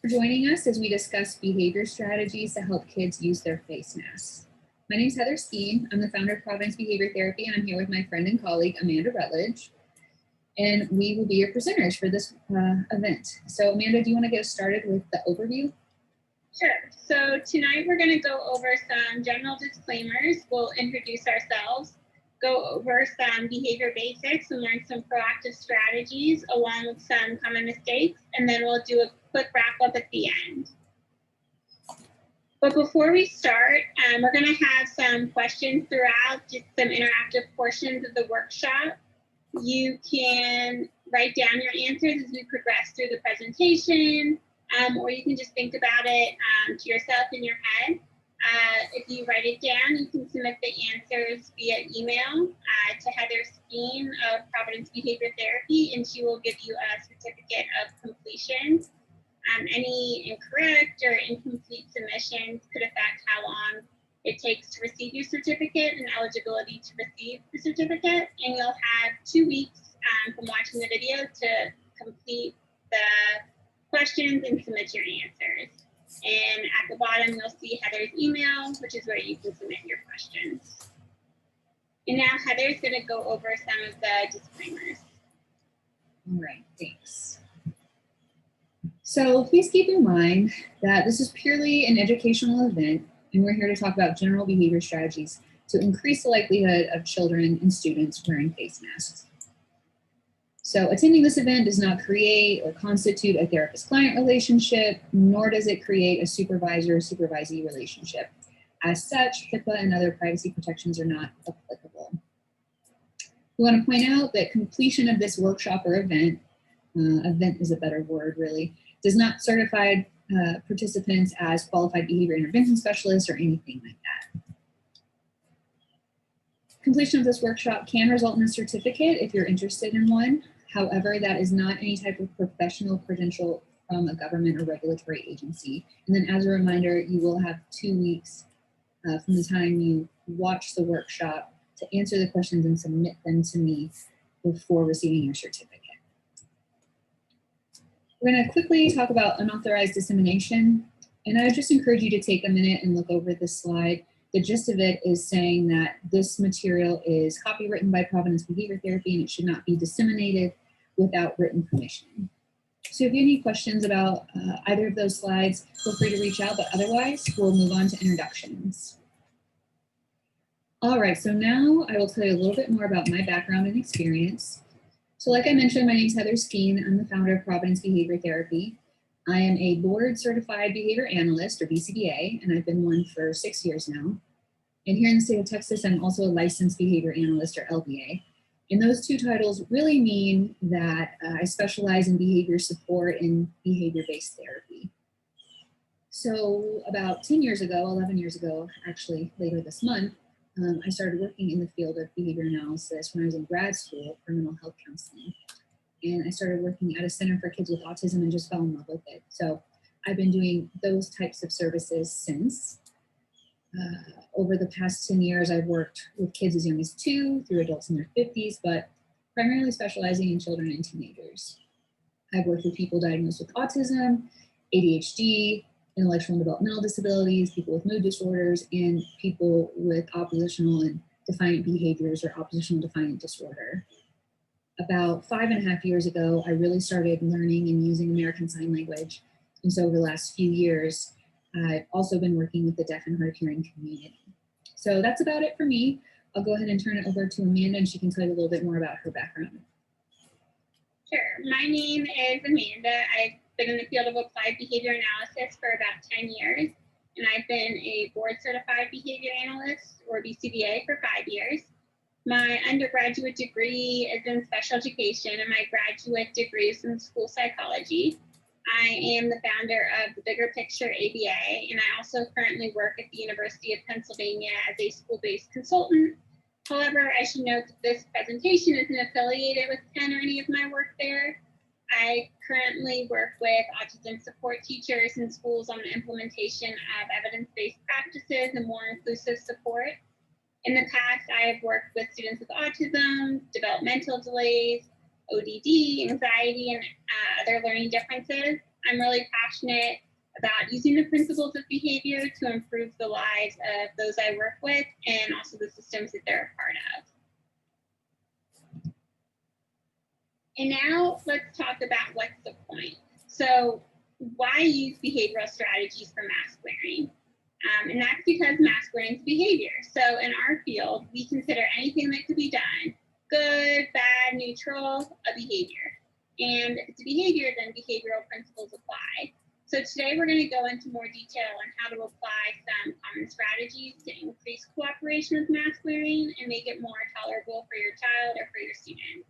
For joining us as we discuss behavior strategies to help kids use their face masks. My name is Heather Skeen. I'm the founder of Providence Behavior Therapy, and I'm here with my friend and colleague, Amanda Rutledge. And we will be your presenters for this event. So Amanda, do you want to get us started with the overview? Sure. So tonight we're going to go over some general disclaimers. We'll introduce ourselves, go over some behavior basics and learn some proactive strategies along with some common mistakes, and then we'll do a quick wrap up at the end. But before we start, we're going to have some questions throughout, just some interactive portions of the workshop. You can write down your answers as we progress through the presentation, or you can just think about it to yourself in your head. If you write it down, you can submit the answers via email to Heather Skeen of Providence Behavior Therapy, and she will give you a certificate of completion. Any incorrect or incomplete submissions could affect how long it takes to receive your certificate and eligibility to receive the certificate, and you'll have 2 weeks from watching the video to complete the questions and submit your answers. And at the bottom, you'll see Heather's email, which is where you can submit your questions. And now Heather's going to go over some of the disclaimers. All right, thanks. So please keep in mind that this is purely an educational event, and we're here to talk about general behavior strategies to increase the likelihood of children and students wearing face masks. So attending this event does not create or constitute a therapist-client relationship, nor does it create a supervisor-supervisee relationship. As such, HIPAA and other privacy protections are not applicable. We want to point out that completion of this workshop or event is a better word really, does not certify participants as qualified behavior intervention specialists or anything like that. Completion of this workshop can result in a certificate if you're interested in one. However, that is not any type of professional credential from a government or regulatory agency. And then as a reminder, you will have 2 weeks from the time you watch the workshop to answer the questions and submit them to me before receiving your certificate. We're going to quickly talk about unauthorized dissemination. And I would just encourage you to take a minute and look over this slide. The gist of it is saying that this material is copywritten by Providence Behavior Therapy and it should not be disseminated without written permission. So if you have any questions about either of those slides, feel free to reach out, but otherwise we'll move on to introductions. All right, so now I will tell you a little bit more about my background and experience. So like I mentioned, my name is Heather Skeen. I'm the founder of Providence Behavior Therapy. I am a board certified behavior analyst or BCBA, and I've been one for 6 years now. And here in the state of Texas, I'm also a licensed behavior analyst or LBA. And those two titles really mean that I specialize in behavior support and behavior-based therapy. So about 10 years ago, 11 years ago, actually later this month, I started working in the field of behavior analysis when I was in grad school for mental health counseling. And I started working at a center for kids with autism and just fell in love with it. So I've been doing those types of services since. Over the past 10 years, I've worked with kids as young as 2 through adults in their 50s, but primarily specializing in children and teenagers. I've worked with people diagnosed with autism, ADHD, intellectual and developmental disabilities, people with mood disorders, and people with oppositional and defiant behaviors or oppositional defiant disorder. About 5.5 years ago, I really started learning and using American Sign Language. And so over the last few years, I've also been working with the deaf and hard of hearing community. So that's about it for me. I'll go ahead and turn it over to Amanda and she can tell you a little bit more about her background. Sure. My name is Amanda. I've been in the field of applied behavior analysis for about 10 years, and I've been a board certified behavior analyst or BCBA for 5 years. My undergraduate degree is in special education and my graduate degree is in school psychology. I am the founder of the Bigger Picture ABA, and I also currently work at the University of Pennsylvania as a school-based consultant. However, I should note that this presentation isn't affiliated with Penn or any of my work there. I currently work with autism support teachers in schools on the implementation of evidence-based practices and more inclusive support. In the past, I have worked with students with autism, developmental delays, ODD, anxiety, and other learning differences. I'm really passionate about using the principles of behavior to improve the lives of those I work with and also the systems that they're a part of. And now let's talk about what's the point. So why use behavioral strategies for mask wearing? And that's because mask wearing is behavior. So in our field, we consider anything that could be done, good, bad, neutral, a behavior. And if it's a behavior, then behavioral principles apply. So today we're going to go into more detail on how to apply some common strategies to increase cooperation with mask wearing and make it more tolerable for your child or for your student.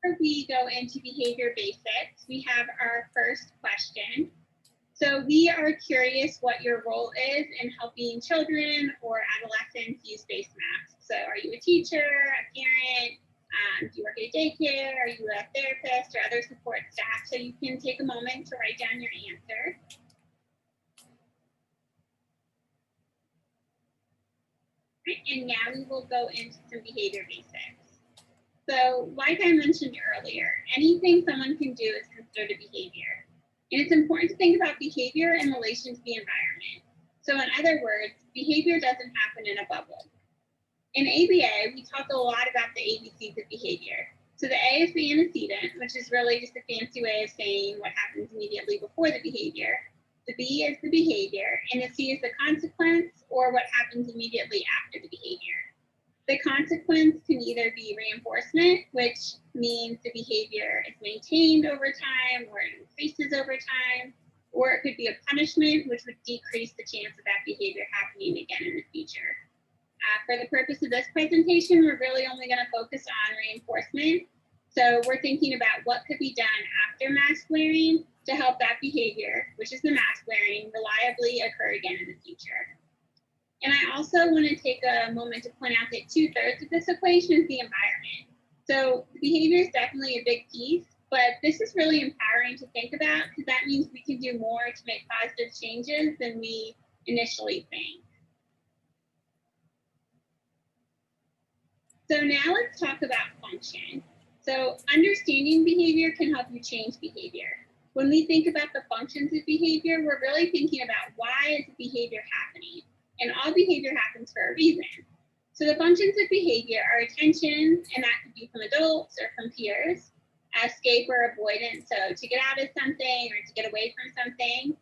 Before we go into behavior basics, we have our first question. So we are curious what your role is in helping children or adolescents use face masks. So are you a teacher, a parent, do you work at a daycare, are you a therapist or other support staff? So you can take a moment to write down your answer. And now we will go into some behavior basics. So like I mentioned earlier, anything someone can do is considered a behavior. And it's important to think about behavior in relation to the environment. So in other words, behavior doesn't happen in a bubble. In ABA, we talk a lot about the ABCs of behavior. So the A is the antecedent, which is really just a fancy way of saying what happens immediately before the behavior. The B is the behavior, and the C is the consequence, or what happens immediately after the behavior. The consequence can either be reinforcement, which means the behavior is maintained over time or it increases over time, or it could be a punishment, which would decrease the chance of that behavior happening again in the future. For the purpose of this presentation, we're really only going to focus on reinforcement. So we're thinking about what could be done after mask wearing to help that behavior, which is the mask wearing, reliably occur again in the future. And I also want to take a moment to point out that 2/3 of this equation is the environment. So the behavior is definitely a big piece, but this is really empowering to think about because that means we can do more to make positive changes than we initially think. So now let's talk about function. So understanding behavior can help you change behavior. When we think about the functions of behavior, we're really thinking about why is the behavior happening? And all behavior happens for a reason. So the functions of behavior are attention, and that could be from adults or from peers, escape or avoidance, so to get out of something or to get away from something,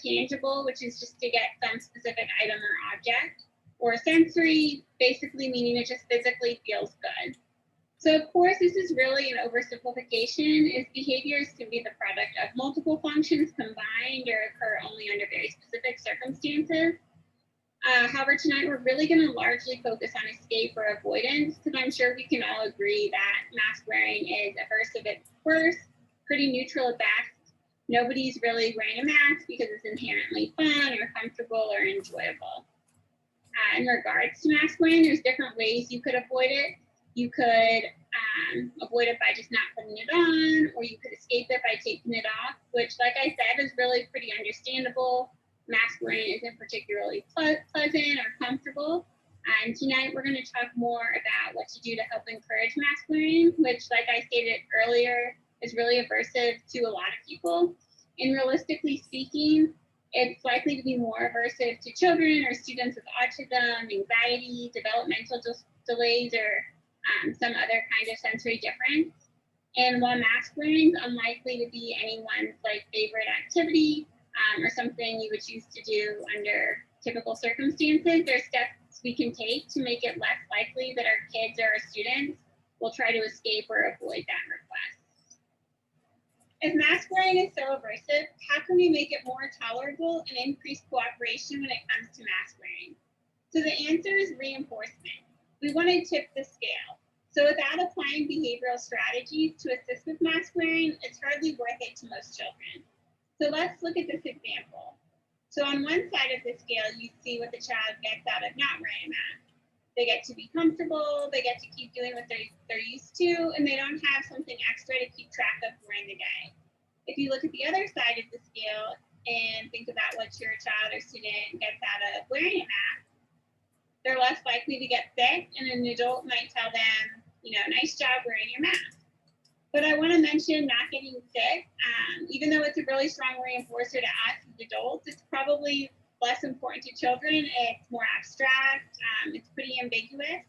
tangible, which is just to get some specific item or object, or sensory, basically meaning it just physically feels good. So of course, this is really an oversimplification, as behaviors can be the product of multiple functions combined or occur only under very specific circumstances. However, tonight we're really going to largely focus on escape or avoidance, because I'm sure we can all agree that mask wearing is aversive at its worst, pretty neutral at best. Nobody's really wearing a mask because it's inherently fun or comfortable or enjoyable. In regards to mask wearing, there's different ways you could avoid it. You could avoid it by just not putting it on, or you could escape it by taking it off, which, like I said, is really pretty understandable. Mask wearing isn't particularly pleasant or comfortable. And tonight we're going to talk more about what to do to help encourage mask wearing, which, like I stated earlier, is really aversive to a lot of people. And realistically speaking, it's likely to be more aversive to children or students with autism, anxiety, developmental delays, or some other kind of sensory difference. And while mask wearing is unlikely to be anyone's favorite activity or something you would choose to do under typical circumstances, there's steps we can take to make it less likely that our kids or our students will try to escape or avoid that request. If mask wearing is so aversive, how can we make it more tolerable and increase cooperation when it comes to mask wearing? So the answer is reinforcement. We want to tip the scale. So without applying behavioral strategies to assist with mask wearing, it's hardly worth it to most children. So let's look at this example. So on one side of the scale, you see what the child gets out of not wearing a mask. They get to be comfortable, they get to keep doing what they're used to, and they don't have something extra to keep track of during the day. If you look at the other side of the scale and think about what your child or student gets out of wearing a mask, they're less likely to get sick, and an adult might tell them, nice job wearing your mask. But I want to mention not getting sick. Even though it's a really strong reinforcer to us as adults, it's probably less important to children. It's more abstract. It's pretty ambiguous.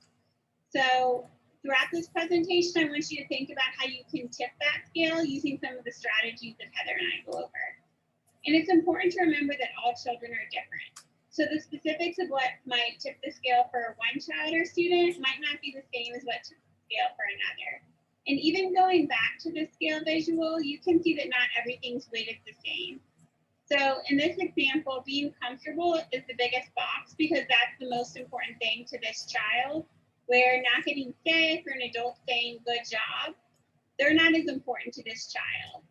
So throughout this presentation, I want you to think about how you can tip that scale using some of the strategies that Heather and I go over. And it's important to remember that all children are different. So the specifics of what might tip the scale for one child or student might not be the same as what tips the scale for another. And even going back to the scale visual, you can see that not everything's weighted the same. So in this example, being comfortable is the biggest box because that's the most important thing to this child, where not getting sick or an adult saying good job, they're not as important to this child.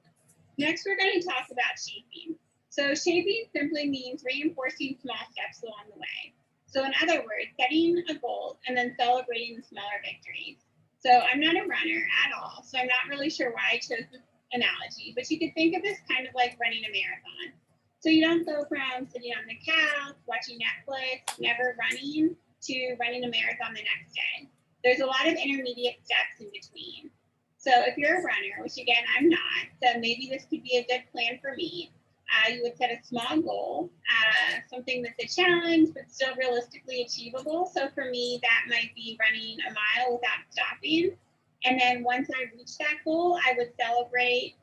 Next, we're going to talk about shaping. So shaping simply means reinforcing small steps along the way. So in other words, setting a goal and then celebrating the smaller victories. So I'm not a runner at all, so I'm not really sure why I chose this analogy, but you could think of this kind of like running a marathon. So you don't go from sitting on the couch, watching Netflix, never running, to running a marathon the next day. There's a lot of intermediate steps in between. So if you're a runner, which again, I'm not, so maybe this could be a good plan for me. You would set a small goal, something that's a challenge, but still realistically achievable. So for me, that might be running a mile without stopping. And then once I reach that goal, I would celebrate,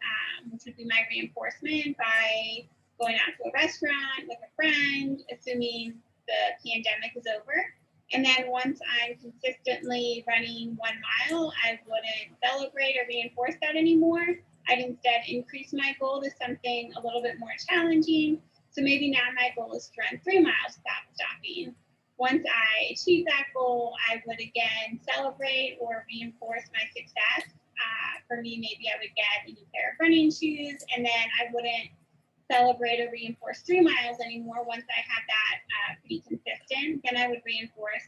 which would be my reinforcement, by going out to a restaurant with a friend, assuming the pandemic is over. And then once I'm consistently running 1 mile, I wouldn't celebrate or reinforce that anymore. I'd instead increase my goal to something a little bit more challenging. So maybe now my goal is to run 3 miles without stopping. Once I achieve that goal, I would again celebrate or reinforce my success. For me, maybe I would get a new pair of running shoes, and then I wouldn't celebrate or reinforce 3 miles anymore. Once I had that pretty consistent, then I would reinforce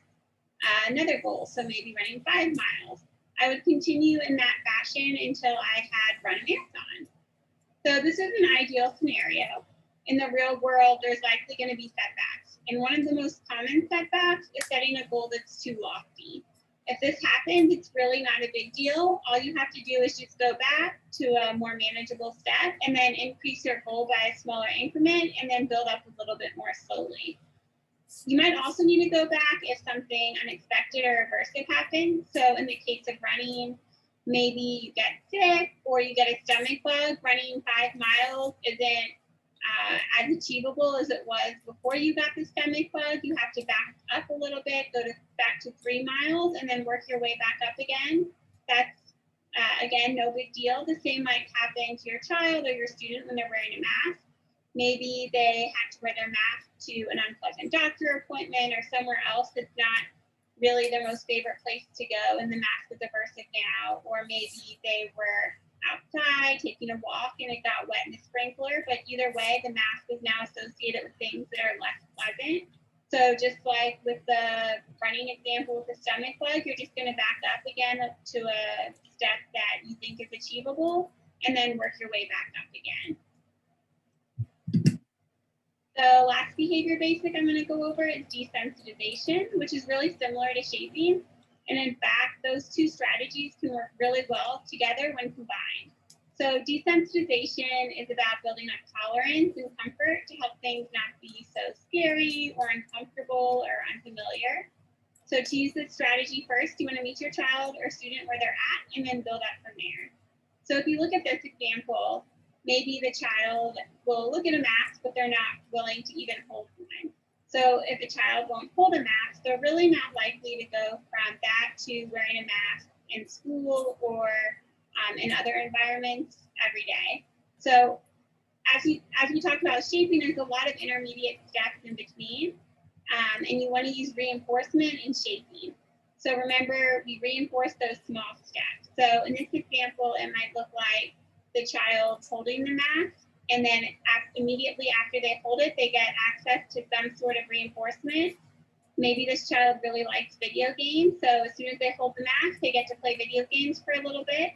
another goal. So maybe running 5 miles. I would continue in that fashion until I had run a marathon. So this is an ideal scenario. In the real world, there's likely going to be setbacks. And one of the most common setbacks is setting a goal that's too lofty. If this happens, it's really not a big deal. All you have to do is just go back to a more manageable step and then increase your goal by a smaller increment and then build up a little bit more slowly. You might also need to go back if something unexpected or aversive happens. So in the case of running, maybe you get sick or you get a stomach bug. Running 5 miles isn't as achievable as it was before you got the stomach bug. You have to back up a little bit, back to 3 miles, and then work your way back up again. That's, again, no big deal. The same might happen to your child or your student when they're wearing a mask. Maybe they had to wear their mask to an unpleasant doctor appointment or somewhere else that's not really their most favorite place to go, and the mask is aversive now. Or maybe they were outside taking a walk and it got wet in the sprinkler, but either way, the mask is now associated with things that are less pleasant. So just like with the running example with the stomach bug, you're just going to back up again to a step that you think is achievable and then work your way back up again. The last behavior basic I'm going to go over is desensitization, which is really similar to shaping. And in fact, those two strategies can work really well together when combined. So desensitization is about building up tolerance and comfort to help things not be so scary or uncomfortable or unfamiliar. So to use this strategy first, you want to meet your child or student where they're at and then build up from there. So if you look at this example, maybe the child will look at a mask, but they're not willing to even hold one. So if a child won't hold a mask, they're really not likely to go from that to wearing a mask in school or in other environments every day. So as we talked about shaping, there's a lot of intermediate steps in between, and you want to use reinforcement and shaping. So remember, we reinforce those small steps. So in this example, it might look like the child holding the mask, and then immediately after they hold it, they get access to some sort of reinforcement. Maybe this child really likes video games, so as soon as they hold the mask, they get to play video games for a little bit.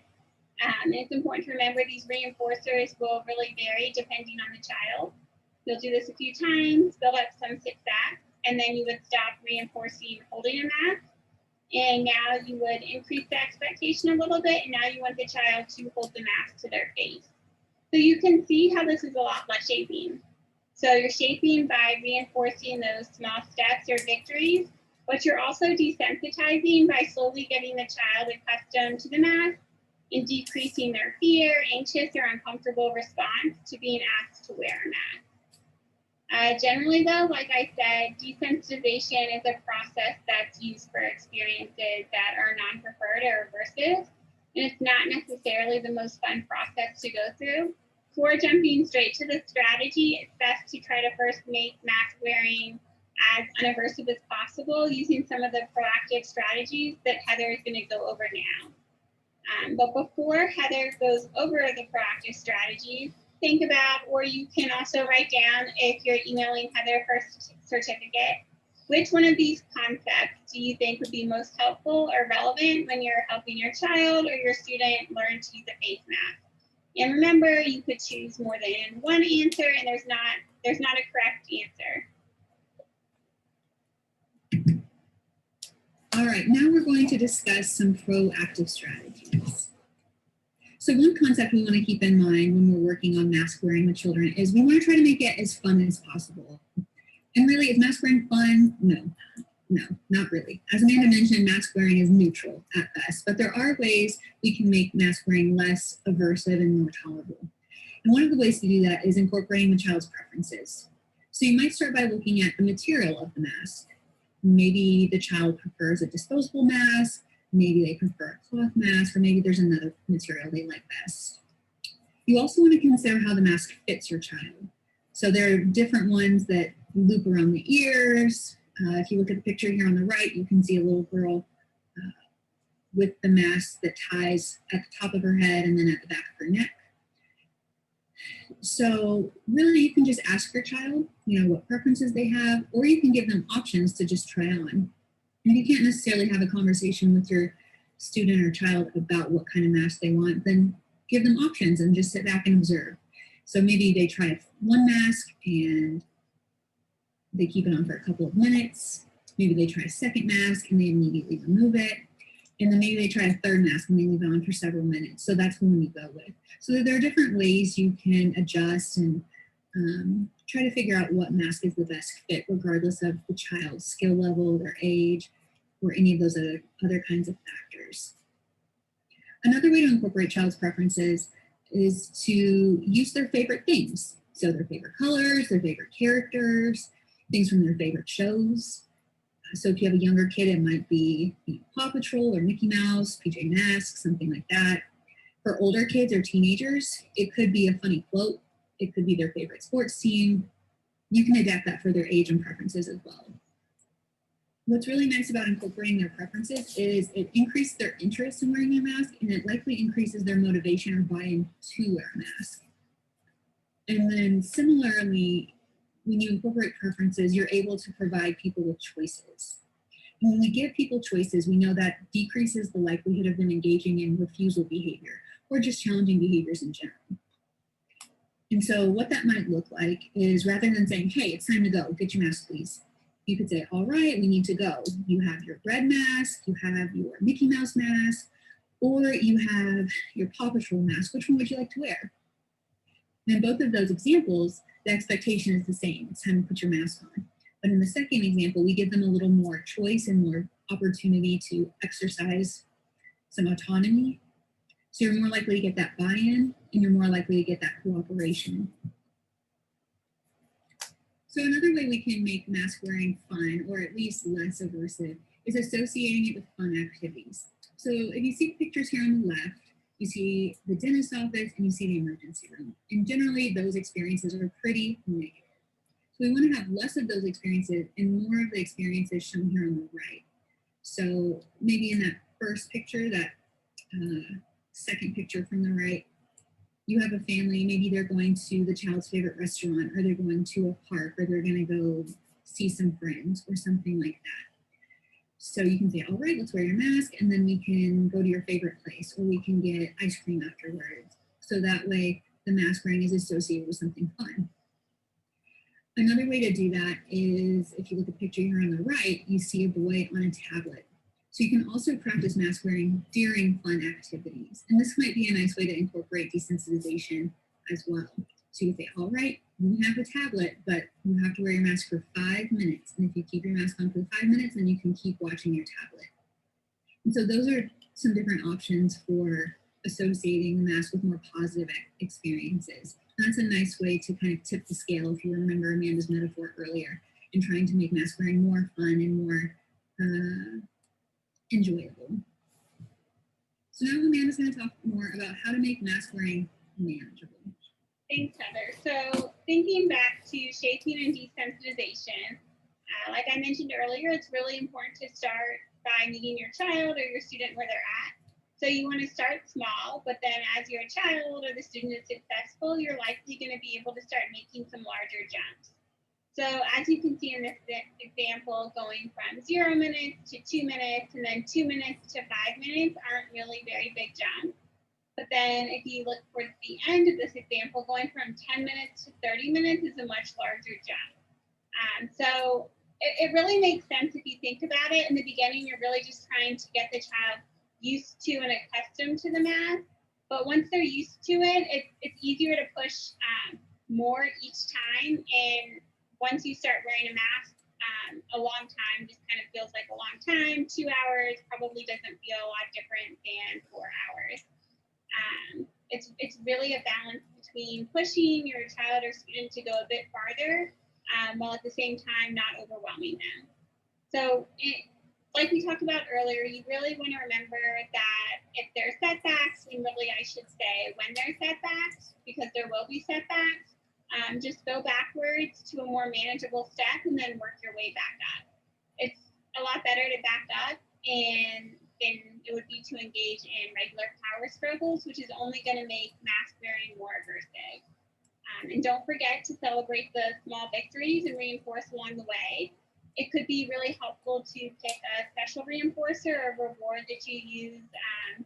And it's important to remember these reinforcers will really vary depending on the child. You'll do this a few times, build up some success, and then you would stop reinforcing holding a mask. And now you would increase the expectation a little bit, and now you want the child to hold the mask to their face. So you can see how this is a lot like shaping. So you're shaping by reinforcing those small steps or victories, but you're also desensitizing by slowly getting the child accustomed to the mask and decreasing their fear, anxious, or uncomfortable response to being asked to wear a mask. Generally though, like I said, desensitization is a process that's used for experiences that are non-preferred or aversive, and it's not necessarily the most fun process to go through. Before jumping straight to the strategy, it's best to try to first make mask wearing as unaversive as possible using some of the proactive strategies that Heather is going to go over now. But before Heather goes over the proactive strategies, think about, or you can also write down if you're emailing Heather for a certificate, which one of these concepts do you think would be most helpful or relevant when you're helping your child or your student learn to use a face mask? And remember, you could choose more than one answer, and there's not a correct answer. All right, now we're going to discuss some proactive strategies. So one concept we want to keep in mind when we're working on mask wearing with children is we want to try to make it as fun as possible. And really, is mask wearing fun? No, not really. As Amanda mentioned, mask wearing is neutral at best, but there are ways we can make mask wearing less aversive and more tolerable. And one of the ways to do that is incorporating the child's preferences. So you might start by looking at the material of the mask. Maybe the child prefers a disposable mask, maybe they prefer a cloth mask, or maybe there's another material they like best. You also want to consider how the mask fits your child. So there are different ones that loop around the ears. If you look at the picture here on the right, you can see a little girl with the mask that ties at the top of her head and then at the back of her neck. So really, you can just ask your child, what preferences they have, or you can give them options to just try on. If you can't necessarily have a conversation with your student or child about what kind of mask they want, then give them options and just sit back and observe. So maybe they try one mask and they keep it on for a couple of minutes. Maybe they try a second mask and they immediately remove it. And then maybe they try a third mask and they leave it on for several minutes. So that's the one you go with. So there are different ways you can adjust and try to figure out what mask is the best fit, regardless of the child's skill level, their age, or any of those other kinds of factors. Another way to incorporate child's preferences is to use their favorite things. So their favorite colors, their favorite characters, things from their favorite shows. So if you have a younger kid, it might be Paw Patrol or Mickey Mouse, PJ Masks, something like that. For older kids or teenagers, it could be a funny quote. It could be their favorite sports team. You can adapt that for their age and preferences as well. What's really nice about incorporating their preferences is it increases their interest in wearing a mask, and it likely increases their motivation or buy-in to wear a mask. And then similarly, when you incorporate preferences, you're able to provide people with choices. And when we give people choices, we know that decreases the likelihood of them engaging in refusal behavior or just challenging behaviors in general. And so what that might look like is, rather than saying, hey, it's time to go, get your mask, please, you could say, all right, we need to go. You have your bread mask, you have your Mickey Mouse mask, or you have your Paw Patrol mask. Which one would you like to wear? And in both of those examples, the expectation is the same. It's time to put your mask on. But in the second example, we give them a little more choice and more opportunity to exercise some autonomy. So you're more likely to get that buy-in, and you're more likely to get that cooperation. So another way we can make mask wearing fun, or at least less aversive, is associating it with fun activities. So if you see pictures here on the left, you see the dentist's office and you see the emergency room. And generally those experiences are pretty negative. So we want to have less of those experiences and more of the experiences shown here on the right. So maybe in that first picture, that second picture from the right, you have a family, maybe they're going to the child's favorite restaurant, or they're going to a park, or they're going to go see some friends or something like that. So you can say, all right, let's wear your mask, and then we can go to your favorite place, or we can get ice cream afterwards. So that way the mask wearing is associated with something fun. Another way to do that is, if you look at the picture here on the right, you see a boy on a tablet. So you can also practice mask wearing during fun activities. And this might be a nice way to incorporate desensitization as well. So you say, all right, you have a tablet, but you have to wear your mask for 5 minutes. And if you keep your mask on for 5 minutes, then you can keep watching your tablet. And so those are some different options for associating the mask with more positive experiences. And that's a nice way to kind of tip the scale, if you remember Amanda's metaphor earlier, in trying to make mask wearing more fun and more enjoyable. So now Amanda's going to talk more about how to make mask wearing manageable. Thanks, Heather. So thinking back to shaping and desensitization, like I mentioned earlier, it's really important to start by meeting your child or your student where they're at. So you want to start small, but then as your child or the student is successful, you're likely going to be able to start making some larger jumps. So as you can see in this example, going from 0 minutes to 2 minutes and then 2 minutes to 5 minutes aren't really very big jumps. But then if you look towards the end of this example, going from 10 minutes to 30 minutes is a much larger jump. So it really makes sense if you think about it. In the beginning, you're really just trying to get the child used to and accustomed to the mask. But once they're used to it, it's easier to push more each time. And once you start wearing a mask, a long time just kind of feels like a long time. 2 hours probably doesn't feel a lot different than 4 hours. It's really a balance between pushing your child or student to go a bit farther while at the same time not overwhelming them. So like we talked about earlier, you really want to remember that if there are setbacks, and really I should say when there are setbacks, because there will be setbacks, just go backwards to a more manageable step and then work your way back up. It's a lot better to back up than it would be to engage in regular power struggles, which is only going to make mask wearing more aversive. And don't forget to celebrate the small victories and reinforce along the way. It could be really helpful to pick a special reinforcer or reward that you use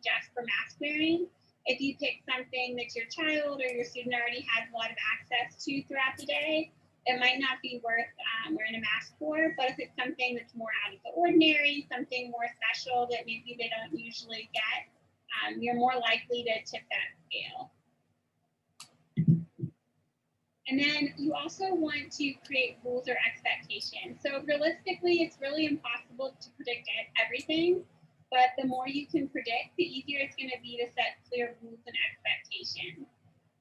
just for mask wearing. If you pick something that your child or your student already has a lot of access to throughout the day, it might not be worth wearing a mask for, but if it's something that's more out of the ordinary, something more special that maybe they don't usually get, you're more likely to tip that scale. And then you also want to create rules or expectations. So realistically, it's really impossible to predict everything, but the more you can predict, the easier it's going to be to set clear rules and expectations.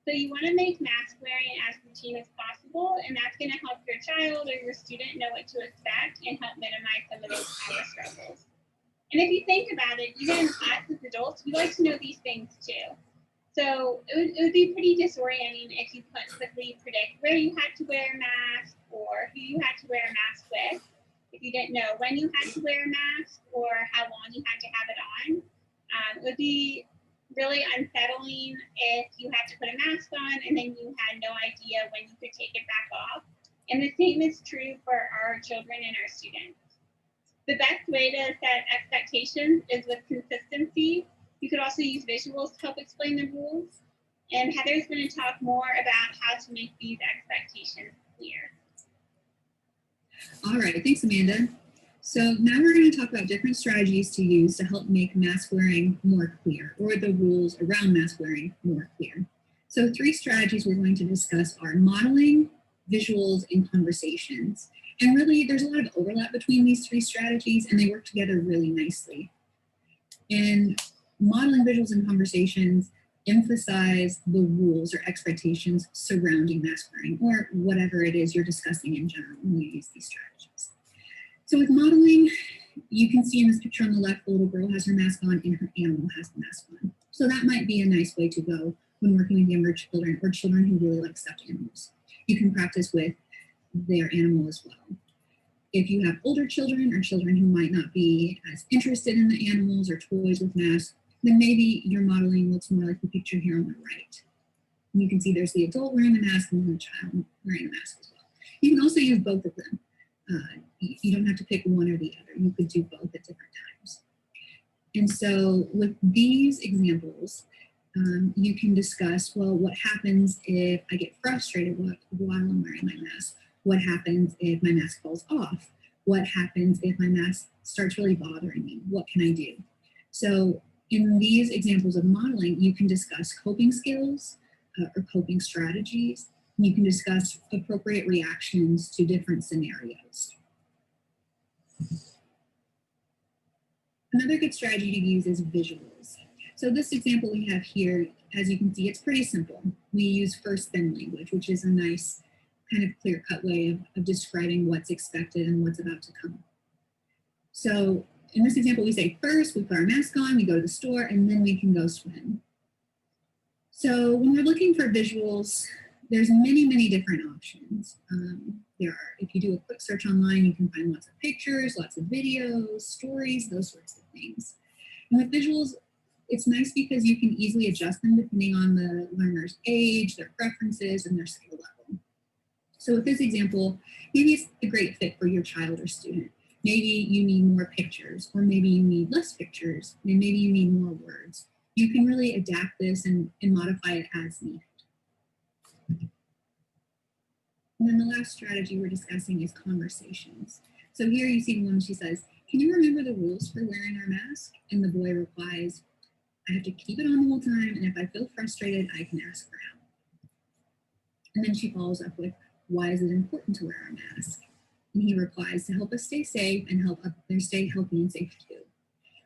So you want to make mask wearing as routine as possible, and that's going to help your child or your student know what to expect and help minimize some of those power struggles. And if you think about it, even in class as adults, we like to know these things too. So it would be pretty disorienting if you couldn't quickly predict where you had to wear a mask or who you had to wear a mask with. If you didn't know when you had to wear a mask or how long you had to have it on, it would be really unsettling if you had to put a mask on and then you had no idea when you could take it back off. And the same is true for our children and our students. The best way to set expectations is with consistency. You could also use visuals to help explain the rules. And Heather's going to talk more about how to make these expectations clear. All right, thanks, Amanda. So now we're going to talk about different strategies to use to help make mask wearing more clear, or the rules around mask wearing more clear. So 3 strategies we're going to discuss are modeling, visuals, and conversations. And really, there's a lot of overlap between these 3 strategies, and they work together really nicely. And modeling, visuals, and conversations emphasize the rules or expectations surrounding mask wearing, or whatever it is you're discussing in general when you use these strategies. So with modeling, you can see in this picture on the left, the little girl has her mask on and her animal has the mask on. So that might be a nice way to go when working with younger children or children who really like stuffed animals. You can practice with their animal as well. If you have older children or children who might not be as interested in the animals or toys with masks, then maybe your modeling looks more like the picture here on the right. And you can see there's the adult wearing the mask and the child wearing the mask as well. You can also use both of them. You don't have to pick one or the other. You could do both at different times. And so with these examples, you can discuss, well, what happens if I get frustrated while I'm wearing my mask? What happens if my mask falls off? what happens if my mask starts really bothering me? What can I do? So in these examples of modeling, you can discuss coping skills or coping strategies. You can discuss appropriate reactions to different scenarios. Another good strategy to use is visuals. So this example we have here, as you can see, it's pretty simple. We use first then language, which is a nice kind of clear-cut way of describing what's expected and what's about to come. So in this example, we say first, we put our mask on, we go to the store, and then we can go swim. So when we're looking for visuals, there's many different options. If you do a quick search online, you can find lots of pictures, lots of videos, stories, those sorts of things. And with visuals, it's nice because you can easily adjust them depending on the learner's age, their preferences, and their skill level. So with this example, maybe it's a great fit for your child or student. Maybe you need more pictures, or maybe you need less pictures, and maybe you need more words. You can really adapt this and modify it as needed. And then the last strategy we're discussing is conversations. So here you see the woman, she says, "Can you remember the rules for wearing our mask?" And the boy replies, "I have to keep it on the whole time, and if I feel frustrated, I can ask for help." And then she follows up with, "Why is it important to wear our mask?" And he replies, "To help us stay safe and help others stay healthy and safe too."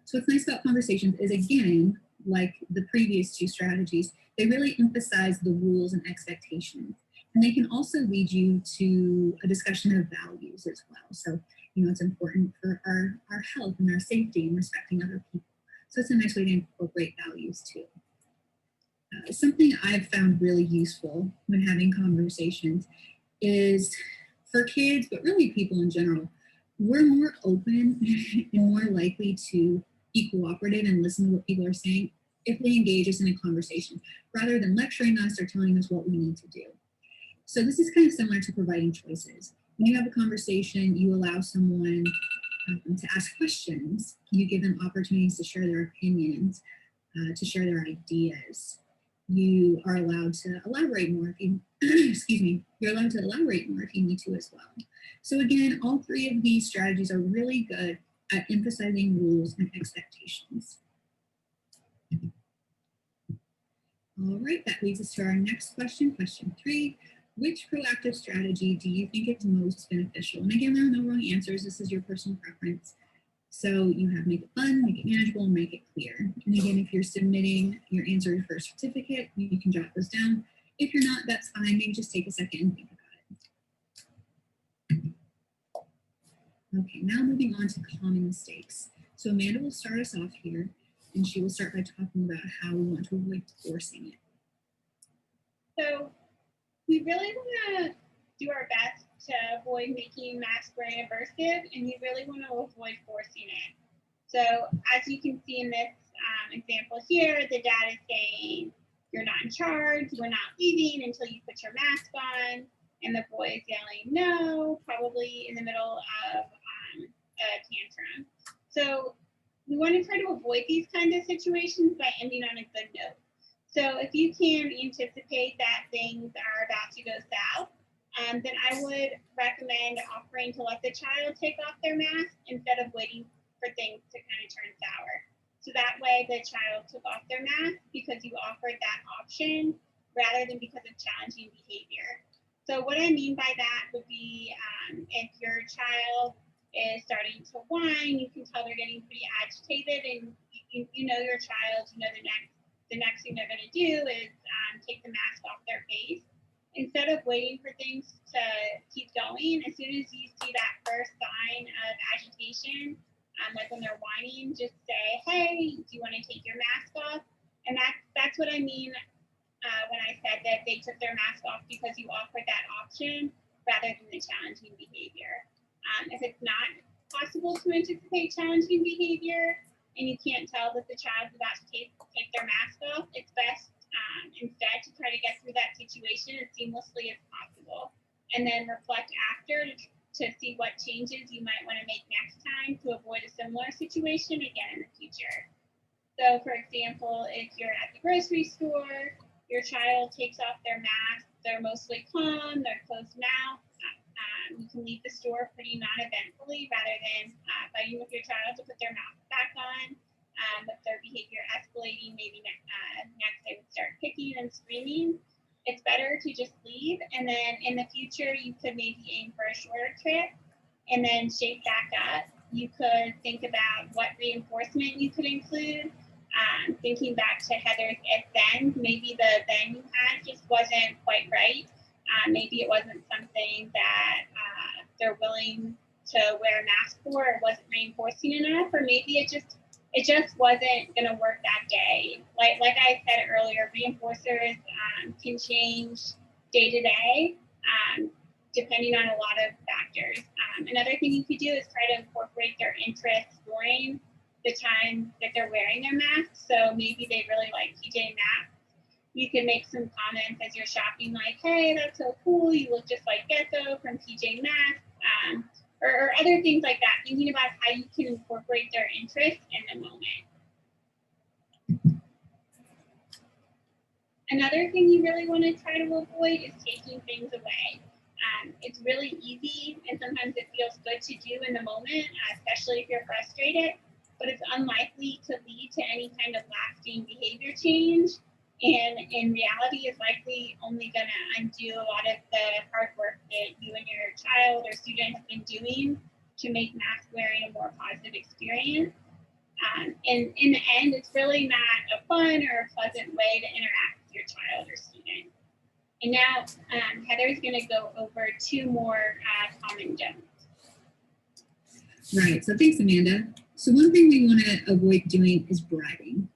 So what's nice about conversations is, again, like the previous two strategies, they really emphasize the rules and expectations. And they can also lead you to a discussion of values as well. So, it's important for our health and our safety and respecting other people. So it's a nice way to incorporate values too. Something I've found really useful when having conversations is for kids, but really people in general, we're more open and more likely to be cooperative and listen to what people are saying if they engage us in a conversation, rather than lecturing us or telling us what we need to do. So this is kind of similar to providing choices. When you have a conversation, you allow someone to ask questions. You give them opportunities to share their opinions, to share their ideas. You are allowed to elaborate more if you, excuse me, you're allowed to elaborate more if you need to as well. So again, all three of these strategies are really good at emphasizing rules and expectations. All right, that leads us to our next question, question 3. Which proactive strategy do you think is most beneficial? And again, there are no wrong answers. This is your personal preference. So you have make it fun, make it manageable, and make it clear. And again, if you're submitting your answers for a certificate, you can jot those down. If you're not, that's fine. Maybe just take a second and think about it. Okay, now moving on to common mistakes. So Amanda will start us off here, and she will start by talking about how we want to avoid forcing it. So we really want to do our best to avoid making mask wearing aversive, and you really want to avoid forcing it. So as you can see in this example here, the dad is saying, "You're not in charge, we're not leaving until you put your mask on," and the boy is yelling no, probably in the middle of a tantrum. So we want to try to avoid these kinds of situations by ending on a good note. So if you can anticipate that things are about to go south, then I would recommend offering to let the child take off their mask instead of waiting for things to kind of turn sour. So that way the child took off their mask because you offered that option rather than because of challenging behavior. So what I mean by that would be if your child is starting to whine, you can tell they're getting pretty agitated, and you know your child, you know the next thing they're going to do is take the mask off their face. Instead of waiting for things to keep going, as soon as you see that first sign of agitation, like when they're whining, just say, "Hey, do you want to take your mask off?" And that's what I mean when I said that they took their mask off because you offered that option rather than the challenging behavior. If it's not possible to anticipate challenging behavior and you can't tell that the child's about to take their mask off, it's best instead to try to get through that situation as seamlessly as possible, and then reflect after to see what changes you might want to make next time to avoid a similar situation again in the future. So for example, if you're at the grocery store, your child takes off their mask, they're mostly calm, they're closed mouth, You can leave the store pretty non-eventfully rather than fighting with your child to put their mask back on. With their behavior escalating, maybe next they would start kicking and screaming. It's better to just leave, and then in the future you could maybe aim for a shorter trip and then shape back up. You could think about what reinforcement you could include. Thinking back to Heather's if then, maybe the then you had just wasn't quite right. Maybe it wasn't something that they're willing to wear a mask for, or wasn't reinforcing enough, or maybe it just wasn't going to work that day. Like I said earlier, reinforcers can change day to day, depending on a lot of factors. Another thing you could do is try to incorporate their interests during the time that they're wearing their masks. So maybe they really like PJ Masks. You can make some comments as you're shopping, like, "Hey, that's so cool. You look just like Gecko from PJ Masks," or other things like that. Thinking about how you can incorporate their interests in the moment. Another thing you really want to try to avoid is taking things away. It's really easy, and sometimes it feels good to do in the moment, especially if you're frustrated, but it's unlikely to lead to any kind of lasting behavior change. And in reality, it's likely only going to undo a lot of the hard work that you and your child or student have been doing to make mask wearing a more positive experience. And in the end, it's really not a fun or a pleasant way to interact with your child or student. And now Heather's going to go over 2 more common don'ts. Right, so thanks, Amanda. So one thing we want to avoid doing is bribing.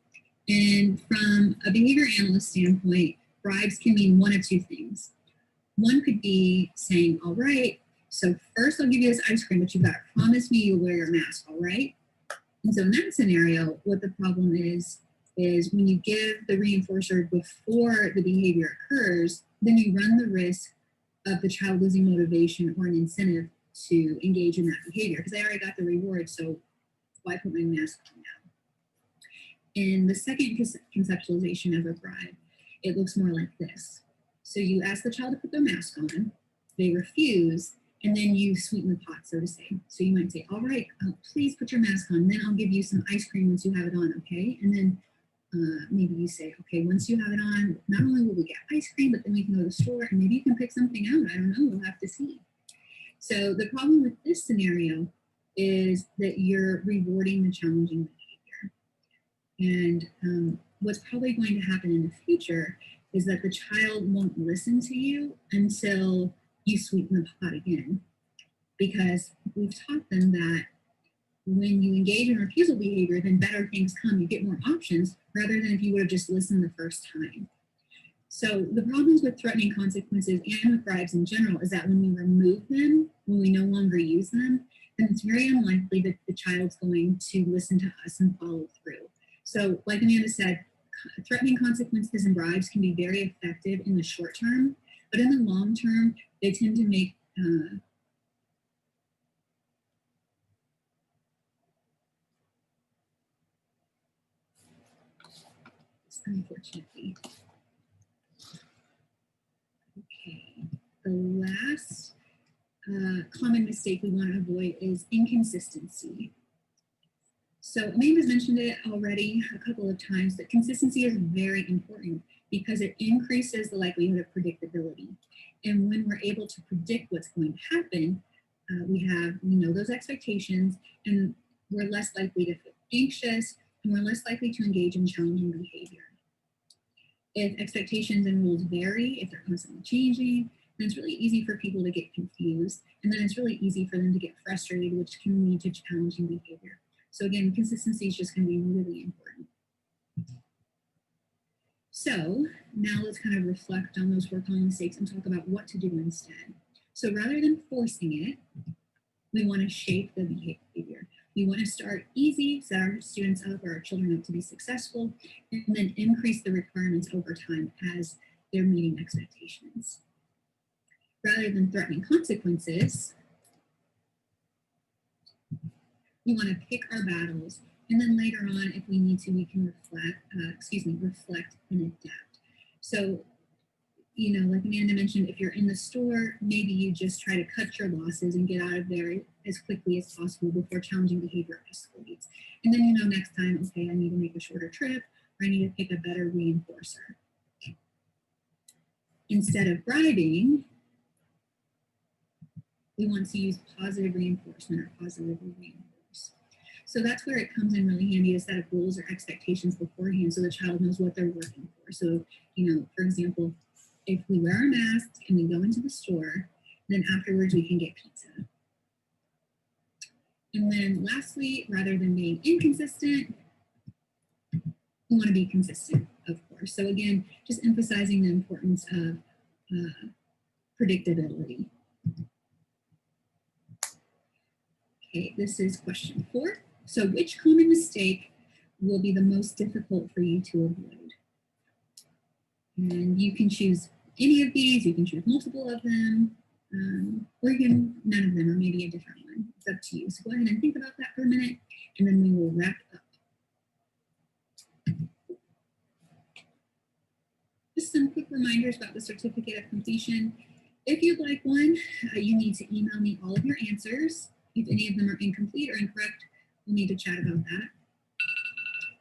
And from a behavior analyst standpoint, bribes can mean one of 2 things. One could be saying, "All right, so first I'll give you this ice cream, but you got to promise me you'll wear your mask, all right?" And so in that scenario, what the problem is when you give the reinforcer before the behavior occurs, then you run the risk of the child losing motivation or an incentive to engage in that behavior, because I already got the reward, so why put my mask on now? In the second conceptualization of a bribe, it looks more like this. So you ask the child to put their mask on, they refuse, and then you sweeten the pot, so to say. So you might say, "All right, please put your mask on, then I'll give you some ice cream once you have it on, okay?" And then maybe you say, "Okay, once you have it on, not only will we get ice cream, but then we can go to the store and maybe you can pick something out. I don't know, we'll have to see." So the problem with this scenario is that you're rewarding the challenging behavior. And what's probably going to happen in the future is that the child won't listen to you until you sweeten the pot again. Because we've taught them that when you engage in refusal behavior, then better things come, you get more options, rather than if you would have just listened the first time. So the problems with threatening consequences and with bribes in general is that when we remove them, when we no longer use them, then it's very unlikely that the child's going to listen to us and follow through. So like Amanda said, threatening consequences and bribes can be very effective in the short term, but in the long term, they tend to make unfortunately. Okay, the last common mistake we want to avoid is inconsistency. So Amanda's mentioned it already a couple of times, that consistency is very important because it increases the likelihood of predictability. And when we're able to predict what's going to happen, we know those expectations, and we're less likely to feel anxious, and we're less likely to engage in challenging behavior. If expectations and rules vary, if they're constantly changing, then it's really easy for people to get confused, and then it's really easy for them to get frustrated, which can lead to challenging behavior. So again, consistency is just going to be really important. So now let's kind of reflect on those 4 common mistakes and talk about what to do instead. So rather than forcing it, we want to shape the behavior. We want to start easy, set our students up or our children up to be successful, and then increase the requirements over time as they're meeting expectations. Rather than threatening consequences, we want to pick our battles, and then later on, if we need to, we can reflect and adapt. So you know, like Amanda mentioned, if you're in the store, maybe you just try to cut your losses and get out of there as quickly as possible before challenging behavior escalates. And then, you know, next time, okay, I need to make a shorter trip, or I need to pick a better reinforcer. Instead of bribing, we want to use positive reinforcement or positively reinforce. So that's where it comes in really handy to set up rules or expectations beforehand so the child knows what they're working for. So, you know, for example, if we wear our masks and we go into the store, then afterwards we can get pizza. And then lastly, rather than being inconsistent, we want to be consistent, of course. So again, just emphasizing the importance of predictability. Okay, this is question 4. So which common mistake will be the most difficult for you to avoid? And you can choose any of these, you can choose multiple of them, or you can none of them, or maybe a different one. It's up to you. So go ahead and think about that for a minute, and then we will wrap up. Just some quick reminders about the certificate of completion. If you'd like one, you need to email me all of your answers. If any of them are incomplete or incorrect, we'll need to chat about that.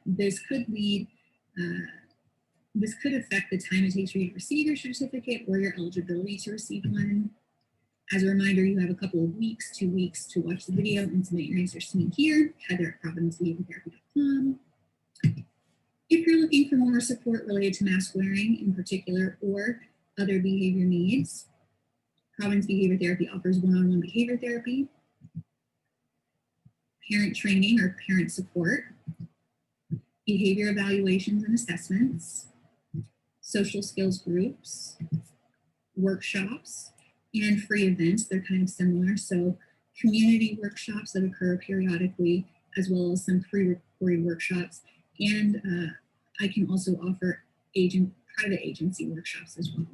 This could lead, this could affect the time it takes for you to receive your certificate or your eligibility to receive one. As a reminder, you have a couple of weeks, 2 weeks, to watch the video and submit your answers to me here, heather@providencebehaviortherapy.com. If you're looking for more support related to mask wearing in particular or other behavior needs, Providence Behavior Therapy offers one-on-one behavior therapy, parent training or parent support, behavior evaluations and assessments, social skills groups, workshops, and free events. They're kind of similar. So community workshops that occur periodically, as well as some pre-recorded workshops. And I can also offer private agency workshops as well.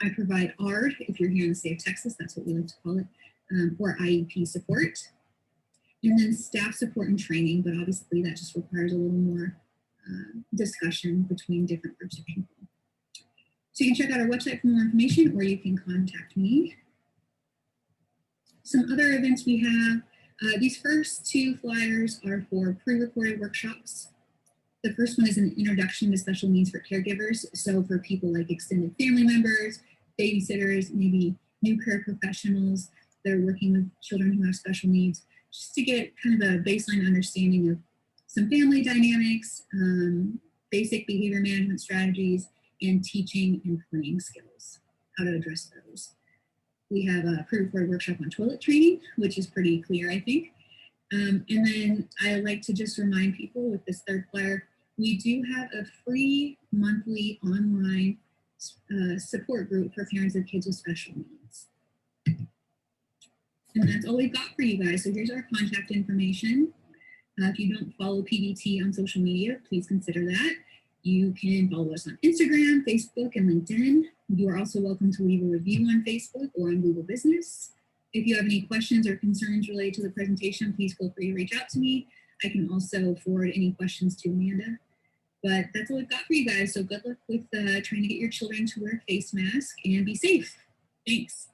I provide ARD, if you're here in the state of Texas, that's what we like to call it, or IEP support. And then staff support and training, but obviously that just requires a little more discussion between different groups of people. So you can check out our website for more information, or you can contact me. Some other events we have, these first 2 flyers are for pre-recorded workshops. The first one is an introduction to special needs for caregivers. So for people like extended family members, babysitters, maybe new paraprofessionals that are working with children who have special needs, just to get kind of a baseline understanding of some family dynamics, basic behavior management strategies, and teaching and playing skills, how to address those. We have a pre-recorded workshop on toilet training, which is pretty clear, I think. And then I like to just remind people with this third flyer, we do have a free monthly online support group for parents of kids with special needs. And that's all we've got for you guys. So here's our contact information. If you don't follow PBT on social media, please consider that. You can follow us on Instagram, Facebook, and LinkedIn. You are also welcome to leave a review on Facebook or on Google Business. If you have any questions or concerns related to the presentation, please feel free to reach out to me. I can also forward any questions to Amanda. But that's all we've got for you guys. So good luck with trying to get your children to wear a face mask and be safe. Thanks.